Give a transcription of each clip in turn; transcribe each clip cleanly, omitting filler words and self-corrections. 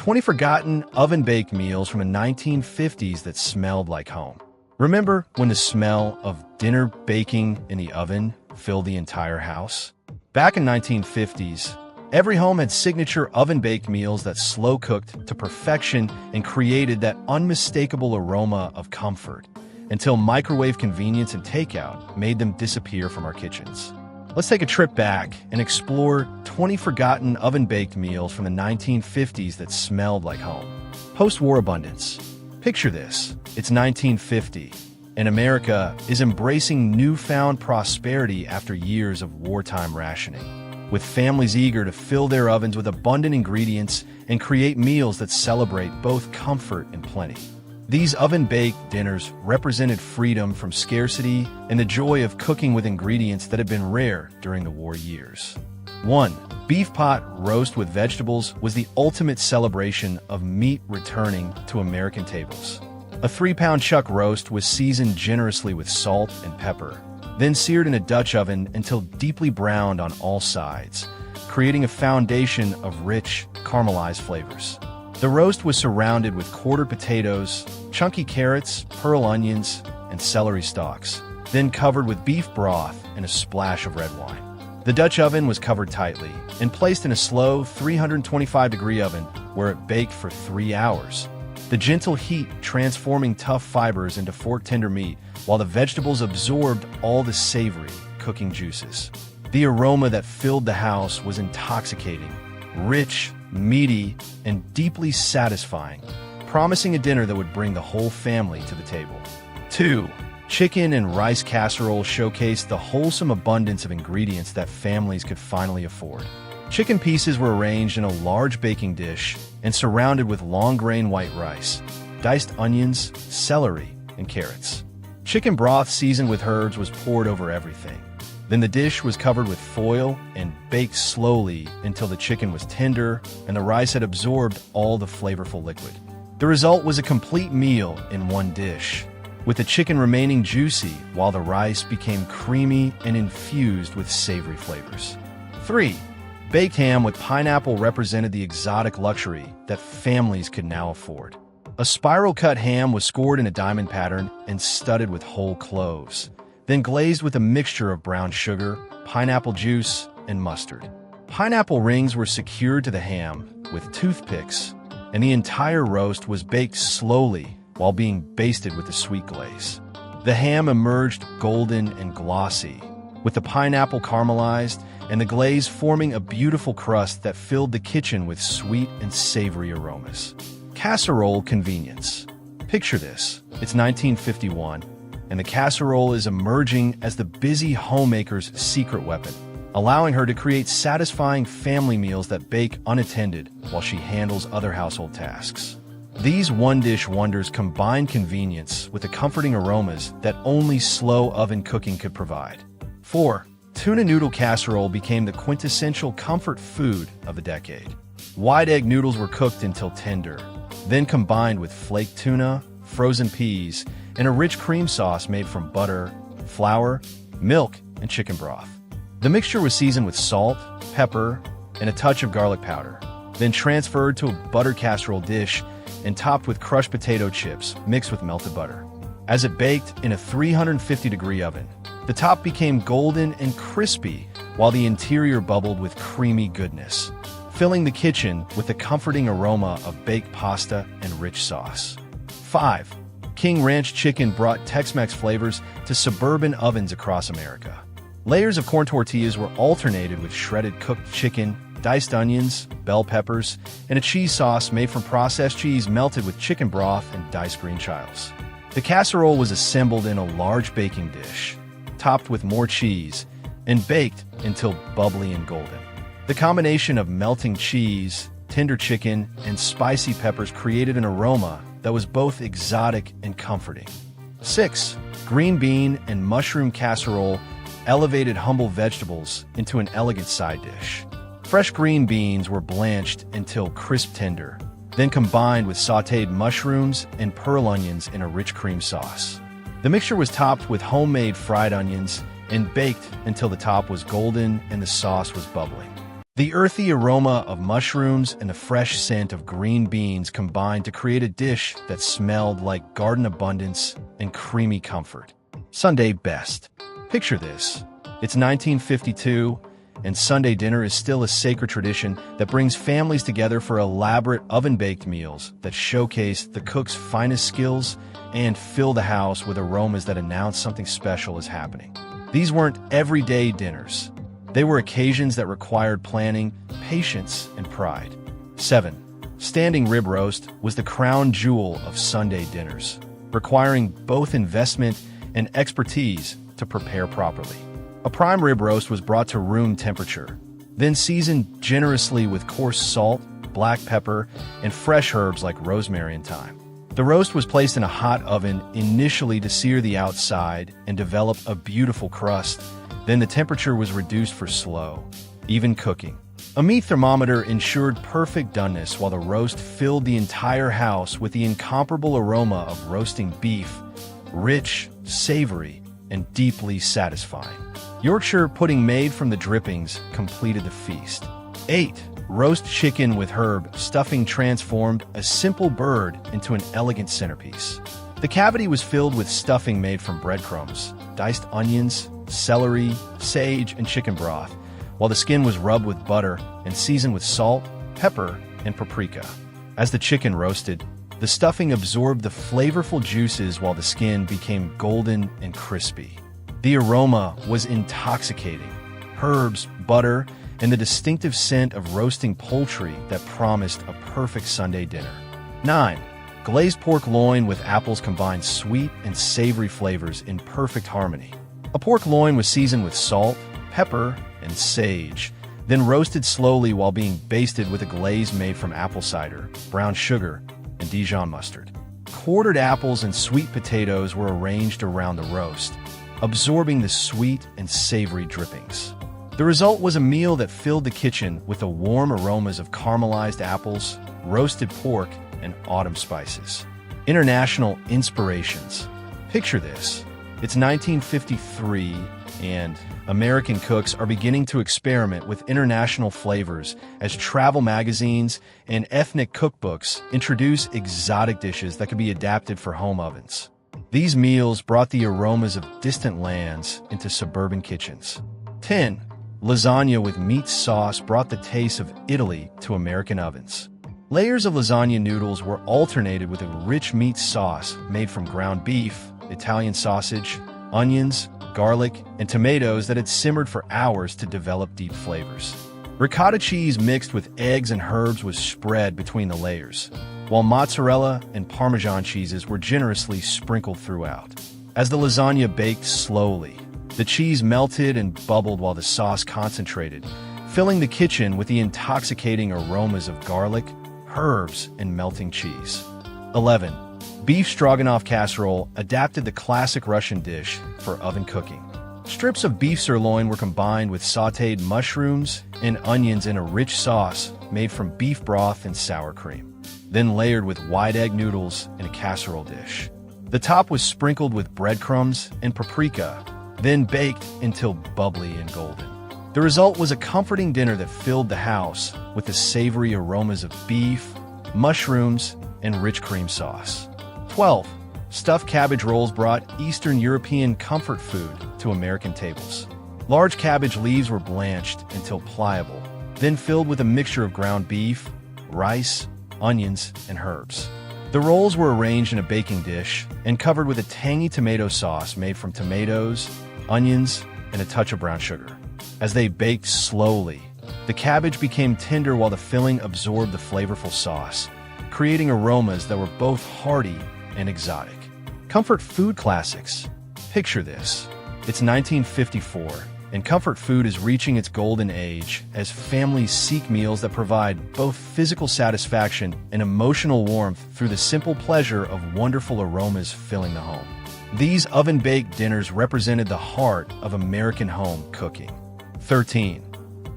20 forgotten oven-baked meals from the 1950s that smelled like home. Remember when the smell of dinner baking in the oven filled the entire house? Back in 1950s, every home had signature oven-baked meals that slow-cooked to perfection and created that unmistakable aroma of comfort, until microwave convenience and takeout made them disappear from our kitchens. Let's take a trip back and explore 20 forgotten oven-baked meals from the 1950s that smelled like home. Post-war abundance. Picture this. It's 1950, and America is embracing newfound prosperity after years of wartime rationing, with families eager to fill their ovens with abundant ingredients and create meals that celebrate both comfort and plenty. These oven-baked dinners represented freedom from scarcity and the joy of cooking with ingredients that had been rare during the war years. 1. Beef pot roast with vegetables was the ultimate celebration of meat returning to American tables. A 3-pound chuck roast was seasoned generously with salt and pepper, then seared in a Dutch oven until deeply browned on all sides, creating a foundation of rich, caramelized flavors. The roast was surrounded with quartered potatoes, chunky carrots, pearl onions, and celery stalks, then covered with beef broth and a splash of red wine. The Dutch oven was covered tightly and placed in a slow 325-degree oven where it baked for 3 hours. The gentle heat transforming tough fibers into fork-tender meat while the vegetables absorbed all the savory, cooking juices. The aroma that filled the house was intoxicating, rich, meaty, and deeply satisfying, promising a dinner that would bring the whole family to the table. 2. Chicken and rice casserole showcased the wholesome abundance of ingredients that families could finally afford. Chicken pieces were arranged in a large baking dish and surrounded with long-grain white rice, diced onions, celery, and carrots. Chicken broth seasoned with herbs was poured over everything. Then the dish was covered with foil and baked slowly until the chicken was tender and the rice had absorbed all the flavorful liquid. The result was a complete meal in one dish, with the chicken remaining juicy while the rice became creamy and infused with savory flavors. 3. Baked ham with pineapple represented the exotic luxury that families could now afford. A spiral-cut ham was scored in a diamond pattern and studded with whole cloves, then glazed with a mixture of brown sugar, pineapple juice, and mustard. Pineapple rings were secured to the ham with toothpicks, and the entire roast was baked slowly while being basted with a sweet glaze. The ham emerged golden and glossy, with the pineapple caramelized and the glaze forming a beautiful crust that filled the kitchen with sweet and savory aromas. Casserole convenience. Picture this. It's 1951, and the casserole is emerging as the busy homemaker's secret weapon, allowing her to create satisfying family meals that bake unattended while she handles other household tasks. These one-dish wonders combine convenience with the comforting aromas that only slow oven cooking could provide. 4. Tuna noodle casserole became the quintessential comfort food of the decade. White egg noodles were cooked until tender, then combined with flaked tuna, frozen peas, and a rich cream sauce made from butter, flour, milk, and chicken broth. The mixture was seasoned with salt, pepper, and a touch of garlic powder, then transferred to a buttered casserole dish and topped with crushed potato chips mixed with melted butter. As it baked in a 350-degree oven, the top became golden and crispy while the interior bubbled with creamy goodness, filling the kitchen with the comforting aroma of baked pasta and rich sauce. 5. King Ranch chicken brought Tex-Mex flavors to suburban ovens across America. Layers of corn tortillas were alternated with shredded cooked chicken, diced onions, bell peppers, and a cheese sauce made from processed cheese melted with chicken broth and diced green chiles. The casserole was assembled in a large baking dish, topped with more cheese, and baked until bubbly and golden. The combination of melting cheese, tender chicken, and spicy peppers created an aroma that was both exotic and comforting. 6. Green bean and mushroom casserole elevated humble vegetables into an elegant side dish. Fresh green beans were blanched until crisp tender, then combined with sautéed mushrooms and pearl onions in a rich cream sauce. The mixture was topped with homemade fried onions and baked until the top was golden and the sauce was bubbling. The earthy aroma of mushrooms and the fresh scent of green beans combined to create a dish that smelled like garden abundance and creamy comfort. Sunday best. Picture this. It's 1952, and Sunday dinner is still a sacred tradition that brings families together for elaborate oven-baked meals that showcase the cook's finest skills and fill the house with aromas that announce something special is happening. These weren't everyday dinners. They were occasions that required planning, patience, and pride. 7. Standing rib roast was the crown jewel of Sunday dinners, requiring both investment and expertise to prepare properly. A prime rib roast was brought to room temperature, then seasoned generously with coarse salt, black pepper, and fresh herbs like rosemary and thyme. The roast was placed in a hot oven initially to sear the outside and develop a beautiful crust. Then the temperature was reduced for slow, even cooking. A meat thermometer ensured perfect doneness while the roast filled the entire house with the incomparable aroma of roasting beef, rich, savory, and deeply satisfying. Yorkshire pudding made from the drippings completed the feast. 8. Roast chicken with herb stuffing transformed a simple bird into an elegant centerpiece. The cavity was filled with stuffing made from breadcrumbs, diced onions, celery, sage, and chicken broth, while the skin was rubbed with butter and seasoned with salt, pepper, and paprika. As the chicken roasted, the stuffing absorbed the flavorful juices while the skin became golden and crispy. The aroma was intoxicating. Herbs, butter, and the distinctive scent of roasting poultry that promised a perfect Sunday dinner. 9. Glazed pork loin with apples combined sweet and savory flavors in perfect harmony. A pork loin was seasoned with salt, pepper, and sage, then roasted slowly while being basted with a glaze made from apple cider, brown sugar, and Dijon mustard. Quartered apples and sweet potatoes were arranged around the roast, absorbing the sweet and savory drippings. The result was a meal that filled the kitchen with the warm aromas of caramelized apples, roasted pork, and autumn spices. International inspirations. Picture this. It's 1953, and American cooks are beginning to experiment with international flavors as travel magazines and ethnic cookbooks introduce exotic dishes that could be adapted for home ovens. These meals brought the aromas of distant lands into suburban kitchens. 10. Lasagna with meat sauce brought the taste of Italy to American ovens. Layers of lasagna noodles were alternated with a rich meat sauce made from ground beef, Italian sausage, onions, garlic, and tomatoes that had simmered for hours to develop deep flavors. Ricotta cheese mixed with eggs and herbs was spread between the layers, while mozzarella and Parmesan cheeses were generously sprinkled throughout. As the lasagna baked slowly, the cheese melted and bubbled while the sauce concentrated, filling the kitchen with the intoxicating aromas of garlic, herbs, and melting cheese. 11. Beef stroganoff casserole adapted the classic Russian dish for oven cooking. Strips of beef sirloin were combined with sautéed mushrooms and onions in a rich sauce made from beef broth and sour cream, then layered with white egg noodles in a casserole dish. The top was sprinkled with breadcrumbs and paprika, then baked until bubbly and golden. The result was a comforting dinner that filled the house with the savory aromas of beef, mushrooms, and rich cream sauce. 12. Stuffed cabbage rolls brought Eastern European comfort food to American tables. Large cabbage leaves were blanched until pliable, then filled with a mixture of ground beef, rice, onions, and herbs. The rolls were arranged in a baking dish and covered with a tangy tomato sauce made from tomatoes, onions, and a touch of brown sugar. As they baked slowly, the cabbage became tender while the filling absorbed the flavorful sauce, creating aromas that were both hearty and exotic. Comfort food classics. Picture this. It's 1954, and comfort food is reaching its golden age as families seek meals that provide both physical satisfaction and emotional warmth through the simple pleasure of wonderful aromas filling the home. These oven-baked dinners represented the heart of American home cooking. 13.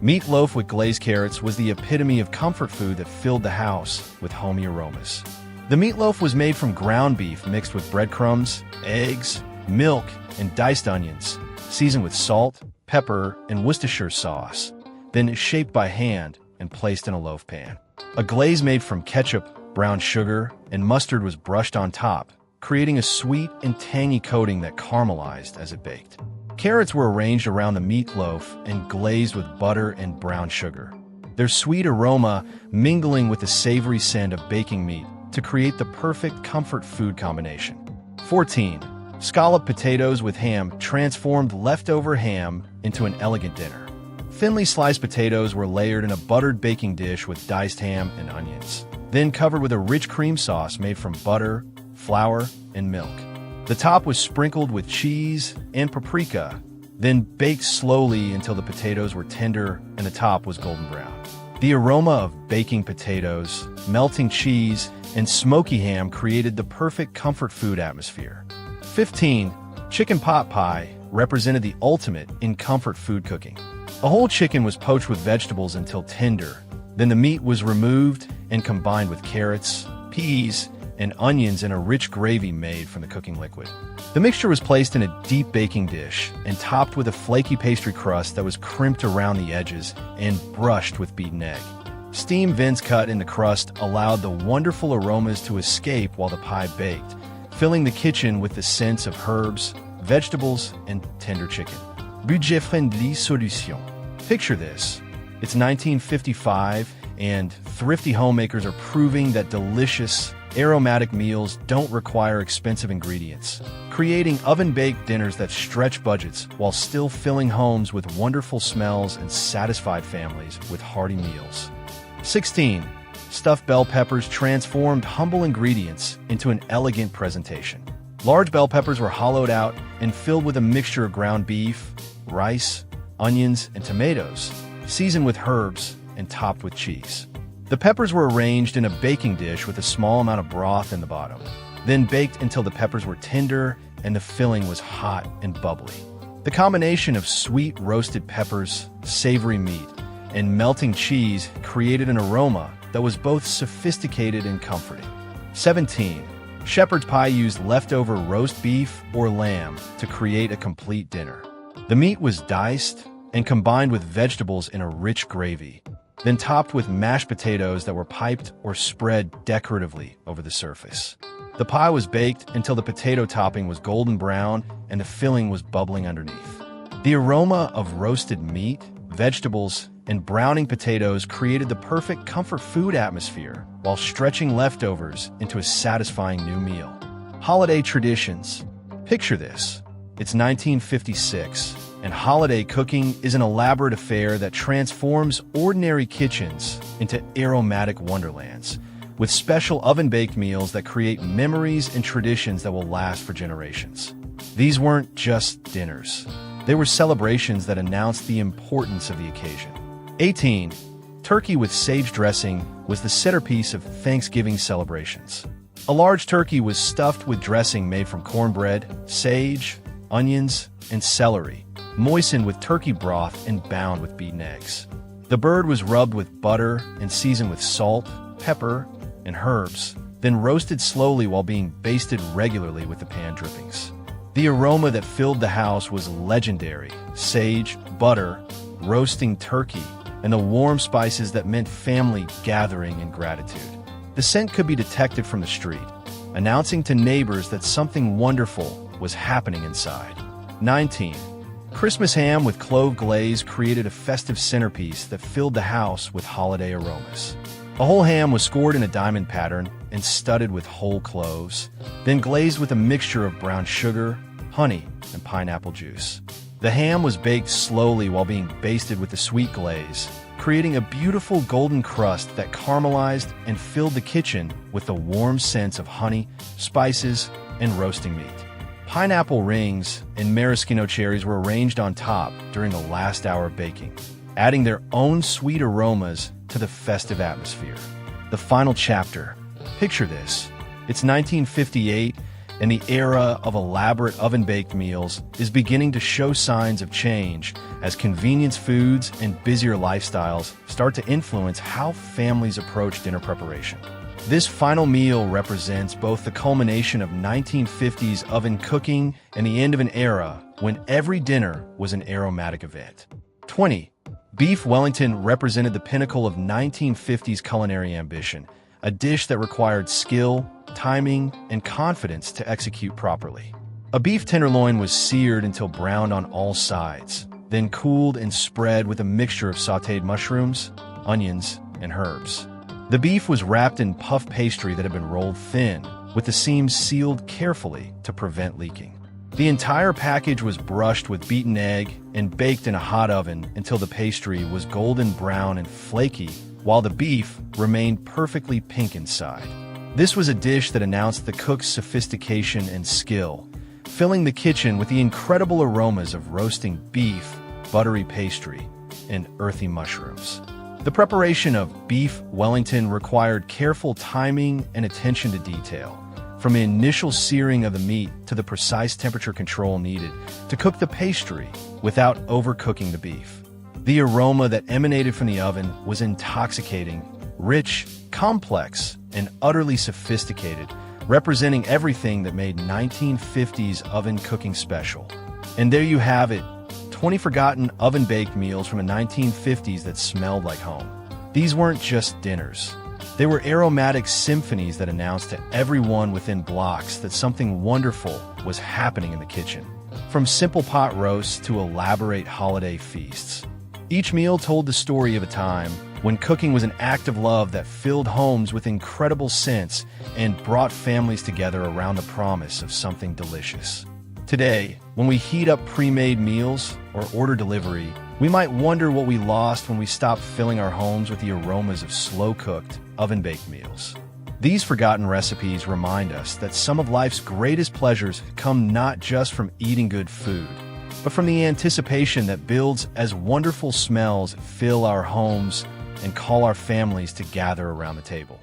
Meatloaf with glazed carrots was the epitome of comfort food that filled the house with homey aromas. The meatloaf was made from ground beef mixed with breadcrumbs, eggs, milk, and diced onions, seasoned with salt, pepper, and Worcestershire sauce. then shaped by hand and placed in a loaf pan. A glaze made from ketchup, brown sugar, and mustard was brushed on top, creating a sweet and tangy coating that caramelized as it baked. Carrots were arranged around the meatloaf and glazed with butter and brown sugar, their sweet aroma mingling with the savory scent of baking meat to create the perfect comfort food combination. 14. Scalloped potatoes with ham transformed leftover ham into an elegant dinner. Thinly sliced potatoes were layered in a buttered baking dish with diced ham and onions, then covered with a rich cream sauce made from butter, flour, and milk. The top was sprinkled with cheese and paprika, then baked slowly until the potatoes were tender and the top was golden brown. The aroma of baking potatoes, melting cheese, and smoky ham created the perfect comfort food atmosphere. 15. Chicken pot pie represented the ultimate in comfort food cooking. A whole chicken was poached with vegetables until tender. Then the meat was removed and combined with carrots, peas, and onions in a rich gravy made from the cooking liquid. The mixture was placed in a deep baking dish and topped with a flaky pastry crust that was crimped around the edges and brushed with beaten egg. Steam vents cut in the crust allowed the wonderful aromas to escape while the pie baked, filling the kitchen with the scents of herbs, vegetables, and tender chicken. Budget-friendly solution. Picture this. It's 1955, and thrifty homemakers are proving that delicious, aromatic meals don't require expensive ingredients, creating oven-baked dinners that stretch budgets while still filling homes with wonderful smells and satisfied families with hearty meals. 16. Stuffed bell peppers transformed humble ingredients into an elegant presentation. Large bell peppers were hollowed out and filled with a mixture of ground beef, rice, onions, and tomatoes, seasoned with herbs and topped with cheese. The peppers were arranged in a baking dish with a small amount of broth in the bottom, then baked until the peppers were tender and the filling was hot and bubbly. The combination of sweet roasted peppers, savory meat, and melting cheese created an aroma that was both sophisticated and comforting. 17. Shepherd's pie used leftover roast beef or lamb to create a complete dinner. The meat was diced and combined with vegetables in a rich gravy, then topped with mashed potatoes that were piped or spread decoratively over the surface. The pie was baked until the potato topping was golden brown and the filling was bubbling underneath. The aroma of roasted meat, vegetables, and browning potatoes created the perfect comfort food atmosphere while stretching leftovers into a satisfying new meal. Holiday traditions. Picture this. It's 1956, and holiday cooking is an elaborate affair that transforms ordinary kitchens into aromatic wonderlands, with special oven-baked meals that create memories and traditions that will last for generations. These weren't just dinners. They were celebrations that announced the importance of the occasion. 18. Turkey with sage dressing was the centerpiece of Thanksgiving celebrations. A large turkey was stuffed with dressing made from cornbread, sage, onions, and celery, moistened with turkey broth and bound with beaten eggs. The bird was rubbed with butter and seasoned with salt, pepper, and herbs, then roasted slowly while being basted regularly with the pan drippings. The aroma that filled the house was legendary: sage, butter, roasting turkey, and the warm spices that meant family gathering and gratitude. The scent could be detected from the street, announcing to neighbors that something wonderful was happening inside. 19. Christmas ham with clove glaze created a festive centerpiece that filled the house with holiday aromas. A whole ham was scored in a diamond pattern and studded with whole cloves, then glazed with a mixture of brown sugar, honey, and pineapple juice. The ham was baked slowly while being basted with the sweet glaze, creating a beautiful golden crust that caramelized and filled the kitchen with the warm scents of honey, spices, and roasting meat. Pineapple rings and maraschino cherries were arranged on top during the last hour of baking, adding their own sweet aromas to the festive atmosphere. The final chapter. Picture this. It's 1958, and the era of elaborate oven-baked meals is beginning to show signs of change as convenience foods and busier lifestyles start to influence how families approach dinner preparation. This final meal represents both the culmination of 1950s oven cooking and the end of an era when every dinner was an aromatic event. 20. Beef Wellington represented the pinnacle of 1950s culinary ambition, a dish that required skill, timing, and confidence to execute properly. A beef tenderloin was seared until browned on all sides, then cooled and spread with a mixture of sautéed mushrooms, onions, and herbs. The beef was wrapped in puff pastry that had been rolled thin, with the seams sealed carefully to prevent leaking. The entire package was brushed with beaten egg and baked in a hot oven until the pastry was golden brown and flaky, while the beef remained perfectly pink inside. This was a dish that announced the cook's sophistication and skill, filling the kitchen with the incredible aromas of roasting beef, buttery pastry, and earthy mushrooms. The preparation of beef Wellington required careful timing and attention to detail, from the initial searing of the meat to the precise temperature control needed to cook the pastry without overcooking the beef. The aroma that emanated from the oven was intoxicating, rich, complex, and utterly sophisticated, representing everything that made 1950s oven cooking special. And there you have it, 20 forgotten oven-baked meals from the 1950s that smelled like home. These weren't just dinners. They were aromatic symphonies that announced to everyone within blocks that something wonderful was happening in the kitchen. From simple pot roasts to elaborate holiday feasts, each meal told the story of a time when cooking was an act of love that filled homes with incredible scents and brought families together around the promise of something delicious. Today, when we heat up pre-made meals or order delivery, we might wonder what we lost when we stopped filling our homes with the aromas of slow-cooked, oven-baked meals. These forgotten recipes remind us that some of life's greatest pleasures come not just from eating good food, but from the anticipation that builds as wonderful smells fill our homes and call our families to gather around the table.